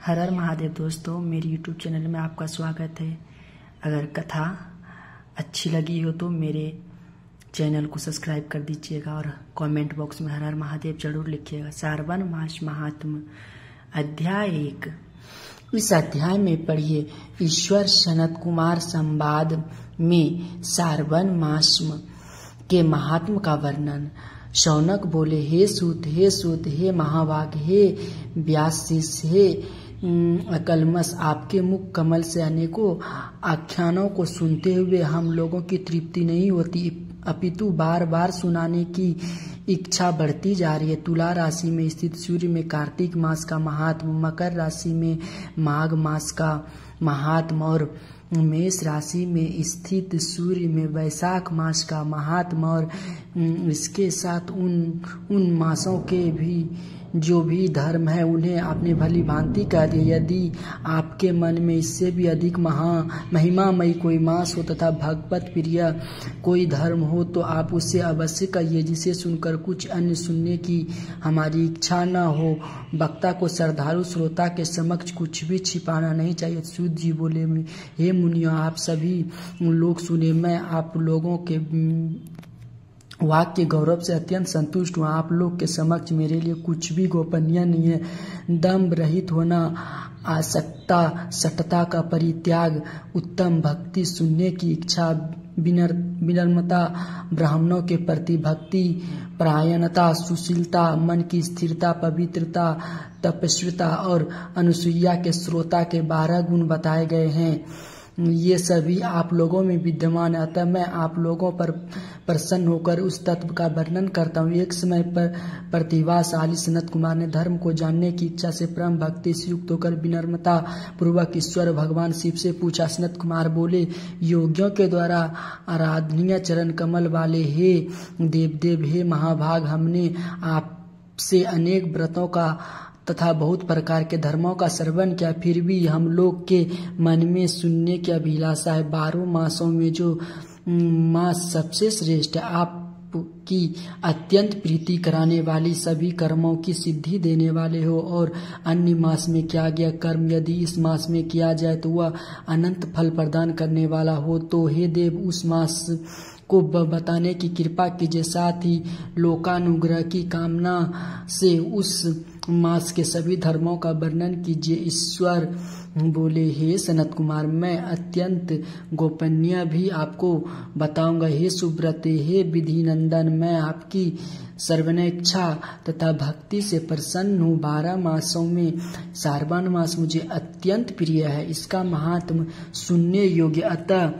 हर हर महादेव दोस्तों, मेरे YouTube channel में आपका स्वागत है। अगर कथा अच्छी लगी हो तो मेरे चैनल को सब्सक्राइब कर दीजिएगा और कमेंट बॉक्स में हर हर महादेव जरूर लिखिएगा। सारवन मास महात्म अध्याय 1। इस अध्याय में पढ़िए ईश्वर सनत कुमार संवाद में सारवन मास के महात्म का वर्णन। शौनक बोले, हे सूत, हे सूत, हे महाभाग, हे व्यासशिष, हे अकलमस, आपके मुख कमल से अनेकों आख्यानों को सुनते हुए हम लोगों की तृप्ति नहीं होती, अपितु बार बार सुनाने की इच्छा बढ़ती जा रही है। तुला राशि में स्थित सूर्य में कार्तिक मास का महात्म, मकर राशि में माघ मास का महात्म और मेष राशि में स्थित सूर्य में वैशाख मास का महात्म और इसके साथ उन मासों के भी जो भी धर्म है उन्हें आपने भली भांति कह दिया। यदि आपके मन में इससे भी अधिक महिमामयी कोई मास हो तथा भगवत प्रिय कोई धर्म हो तो आप उससे अवश्य कहिए, जिसे सुनकर कुछ अन्य सुनने की हमारी इच्छा न हो। वक्ता को श्रद्धालु श्रोता के समक्ष कुछ भी छिपाना नहीं चाहिए। सूत जी बोले, हे मुनियों, आप सभी लोग सुने, मैं आप लोगों के वाक्य गौरव से अत्यंत संतुष्ट हूँ। आप लोग के समक्ष मेरे लिए कुछ भी गोपनीय नहीं है। दम्भ रहित होना, आसक्ता सटता का परित्याग, उत्तम भक्ति, सुनने की इच्छा, विनम्रता, ब्राह्मणों के प्रति भक्ति, परायणता, सुशीलता, मन की स्थिरता, पवित्रता, तपस्विता और अनुसूया के श्रोता के 12 गुण बताए गए हैं। ये सभी आप लोगों में विद्यमान है, अतः मैं आप लोगों पर प्रसन्न होकर उस तत्व का वर्णन करता हूँ। एक समय पर प्रतिभाशाली सनत कुमार ने धर्म को जानने की इच्छा से परम भक्ति से युक्त होकर विनम्रता पूर्वक ईश्वर भगवान शिव से पूछा। सनत कुमार बोले, योगियों के द्वारा आराधनीय चरण कमल वाले हे देवदेव, हे महाभाग, हमने आपसे अनेक व्रतों का तथा बहुत प्रकार के धर्मों का श्रवण किया, फिर भी हम लोग के मन में सुनने की अभिलाषा है। 12 मासों में जो मास सबसे श्रेष्ठ है, आपकी अत्यंत प्रीति कराने वाली, सभी कर्मों की सिद्धि देने वाले हो, और अन्य मास में किया गया कर्म यदि इस मास में किया जाए तो वह अनंत फल प्रदान करने वाला हो। तो हे देव, उस मास को बताने की कृपा कीजिए, साथ ही लोकानुग्रह की कामना से उस मास के सभी धर्मों का वर्णन कीजिए। ईश्वर बोले, हे सनत कुमार, मैं अत्यंत गोपनीय भी आपको बताऊंगा। हे सुब्रत, हे विधि नंदन, मैं आपकी सर्वनेच्छा तथा भक्ति से प्रसन्न हूँ। 12 मासों में सारवन मास मुझे अत्यंत प्रिय है, इसका महात्म सुनने योग्य, अतः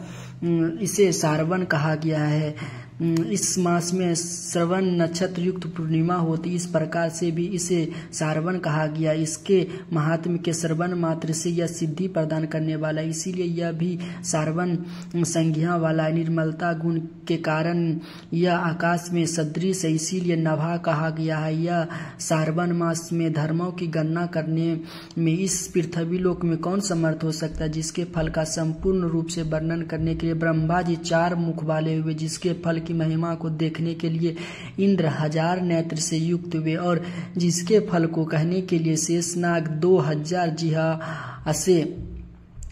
इसे सारवन कहा गया है। इस मास में श्रवण नक्षत्र युक्त पूर्णिमा होती, इस प्रकार से भी इसे सारवन कहा गया। इसके महात्म के श्रवण मात्र से यह सिद्धि प्रदान करने वाला, इसीलिए यह भी सारवन संज्ञा वाला। निर्मलता गुण के कारण यह आकाश में सदृश है, इसीलिए नभा कहा गया है। यह सारवन मास में धर्मों की गणना करने में इस पृथ्वी लोक में कौन समर्थ हो सकता है, जिसके फल का संपूर्ण रूप से वर्णन करने के लिए ब्रह्मा जी 4 मुख वाले हुए, जिसके फल महिमा को देखने के लिए इंद्र 1000 नेत्र से युक्त हुए, और जिसके फल को कहने के लिए शेषनाग 2000 जिह्वा से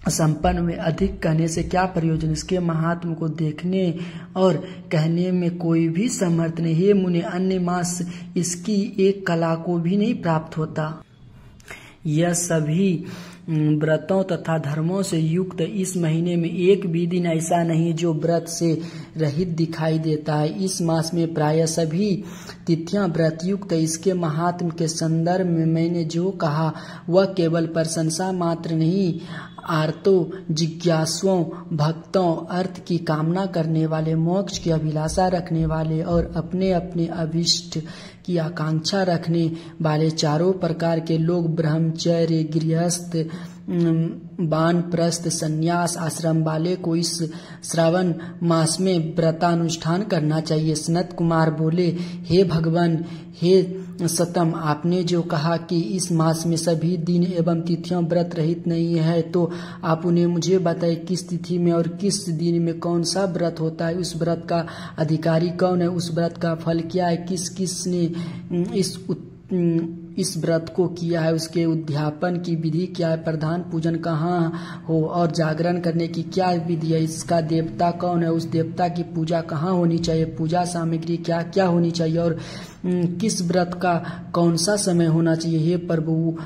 संपन्न हुए। अधिक कहने से क्या प्रयोजन, इसके महात्म को देखने और कहने में कोई भी समर्थ नहीं। हे मुनि, अन्य मास इसकी एक कला को भी नहीं प्राप्त होता। यह सभी व्रतों तथा धर्मों से युक्त इस महीने में एक भी दिन ऐसा नहीं जो व्रत से रहित दिखाई देता है। इस मास में प्रायः सभी तिथियां व्रत युक्त है। इसके महात्म के संदर्भ में मैंने जो कहा वह केवल प्रशंसा मात्र नहीं, आर्तो जिज्ञासुओं, भक्तों, अर्थ की कामना करने वाले, मोक्ष की अभिलाषा रखने वाले और अपने अपने अभिष्ट की आकांक्षा रखने वाले चारों प्रकार के लोग, ब्रह्मचर्य, गृहस्थ, वानप्रस्थ, संन्यास आश्रम वाले को इस श्रावण मास में व्रतानुष्ठान करना चाहिए। सनत कुमार बोले, हे भगवान, हे सतम, आपने जो कहा कि इस मास में सभी दिन एवं तिथियां व्रत रहित नहीं है, तो आप उन्हें मुझे बताए किस तिथि में और किस दिन में कौन सा व्रत होता है, उस व्रत का अधिकारी कौन है, उस व्रत का फल क्या है, किस किस ने इस इस व्रत को किया है उसके उद्यापन की विधि क्या है, प्रधान पूजन कहाँ हो और जागरण करने की क्या विधि है, इसका देवता कौन है, उस देवता की पूजा कहाँ होनी चाहिए, पूजा सामग्री क्या क्या होनी चाहिए और किस व्रत का कौन सा समय होना चाहिए। हे प्रभु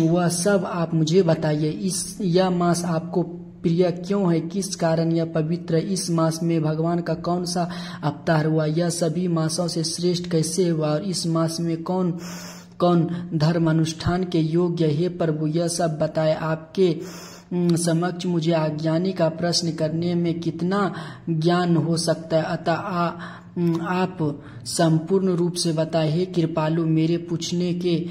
वह सब आप मुझे बताइए। यह मास आपको प्रिय क्यों है, किस कारण यह पवित्र है, इस मास में भगवान का कौन सा अवतार हुआ, यह सभी मासों से श्रेष्ठ कैसे हुआ और इस मास में कौन कौन धर्म अनुष्ठान के योग्य। हे प्रभु यह सब बताए। आपके समक्ष मुझे अज्ञानी का प्रश्न करने में कितना ज्ञान हो सकता है, अतः आप संपूर्ण रूप से बताए। हे कृपालु मेरे पूछने के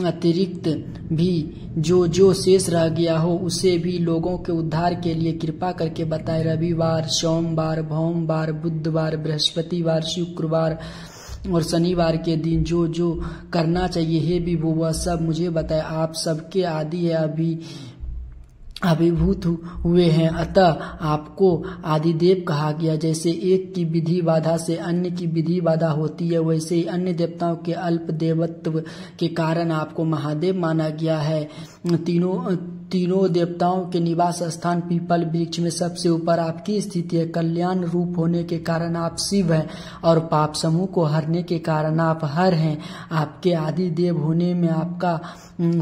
अतिरिक्त भी जो जो शेष रह गया हो उसे भी लोगों के उद्धार के लिए कृपा करके बताए। रविवार, सोमवार, भोमवार, बुधवार, बृहस्पतिवार, शुक्रवार और शनिवार के दिन जो जो करना चाहिए हे विभु वह सब मुझे बताए। आप सबके आदि है अभिभूत हुए हैं, अतः आपको आदिदेव कहा गया। जैसे एक की विधि बाधा से अन्य की विधि बाधा होती है, वैसे ही अन्य देवताओं के अल्प देवत्व के कारण आपको महादेव माना गया है। तीनों देवताओं के निवास स्थान पीपल वृक्ष में सबसे ऊपर आपकी स्थिति है। कल्याण रूप होने के कारण आप शिव हैं और पाप समूह को हरने के कारण आप हर हैं। आपके आदि देव होने में आपका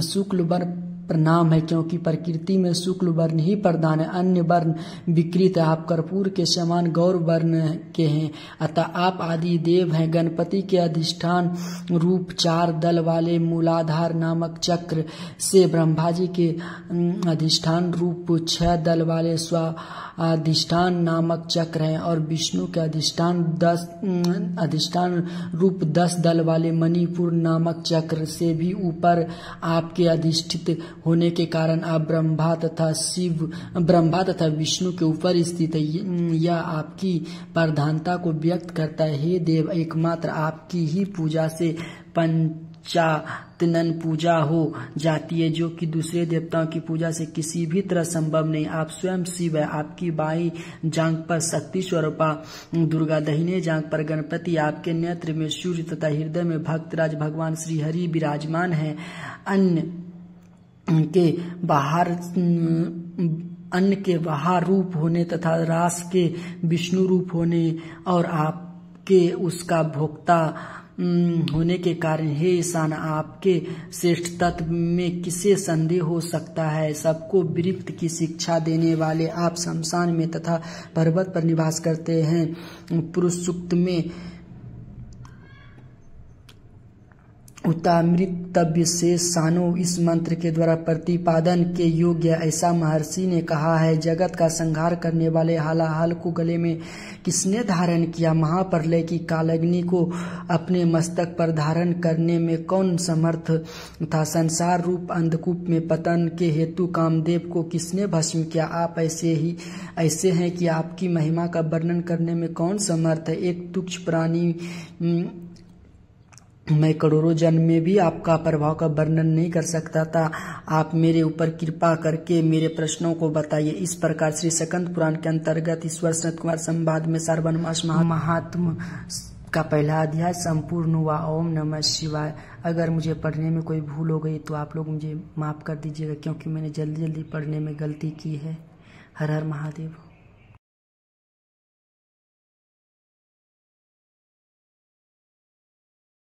शुक्ल वर्ण प्रणाम है, क्योंकि प्रकृति में शुक्ल वर्ण ही प्रधान है, अन्य वर्ण विकृत है। आप कर्पूर के समान गौर वर्ण के हैं, अतः आप आदि देव हैं। गणपति के अधिष्ठान रूप 4 दल वाले मूलाधार नामक चक्र से ब्रह्मा जी के अधिष्ठान रूप 6 दल वाले स्वाधिष्ठान नामक चक्र हैं और विष्णु के अधिष्ठान रूप 10 दल वाले मणिपुर नामक चक्र से भी ऊपर आपके अधिष्ठित होने के कारण आप ब्रह्मा तथा विष्णु के ऊपर स्थित है। यह आपकी प्रधानता को व्यक्त करता है। हे देव एकमात्र आपकी ही पूजा से पंचातन पूजा हो जाती है, जो कि दूसरे देवताओं की पूजा से किसी भी तरह संभव नहीं। आप स्वयं शिव है। आपकी बाईं जांघ पर शक्ति स्वरूपा दुर्गा, दाहिने जांघ पर गणपति, आपके नेत्र में सूर्य तथा हृदय में भक्तराज भगवान श्री हरि विराजमान है। अन्न के बाहर रूप होने तथा रास के विष्णु रूप होने और आपके उसका भोक्ता होने के कारण हे ईशान आपके श्रेष्ठ तत्व में किसे संदेह हो सकता है। सबको विरक्त की शिक्षा देने वाले आप शमशान में तथा पर्वत पर निवास करते हैं। पुरुष सूक्त में उतामृतव्य से सानो इस मंत्र के द्वारा प्रतिपादन के योग्य ऐसा महर्षि ने कहा है। जगत का संहार करने वाले हालाहल को गले में किसने धारण किया, महाप्रलय की कालग्नि को अपने मस्तक पर धारण करने में कौन समर्थ था, संसार रूप अंधकूप में पतन के हेतु कामदेव को किसने भस्म किया। आप ऐसे हैं कि आपकी महिमा का वर्णन करने में कौन समर्थ है। एक तुच्छ प्राणी मैं करोड़ों जन्म में भी आपका प्रभाव का वर्णन नहीं कर सकता था। आप मेरे ऊपर कृपा करके मेरे प्रश्नों को बताइए। इस प्रकार श्री स्कंद पुराण के अंतर्गत ईश्वर सनत कुमार संवाद में श्रावणमास महात्म का पहला अध्याय संपूर्ण हुआ। ओम नमः शिवाय। अगर मुझे पढ़ने में कोई भूल हो गई तो आप लोग मुझे माफ कर दीजिएगा, क्योंकि मैंने जल्दी पढ़ने में गलती की है। हर हर महादेव।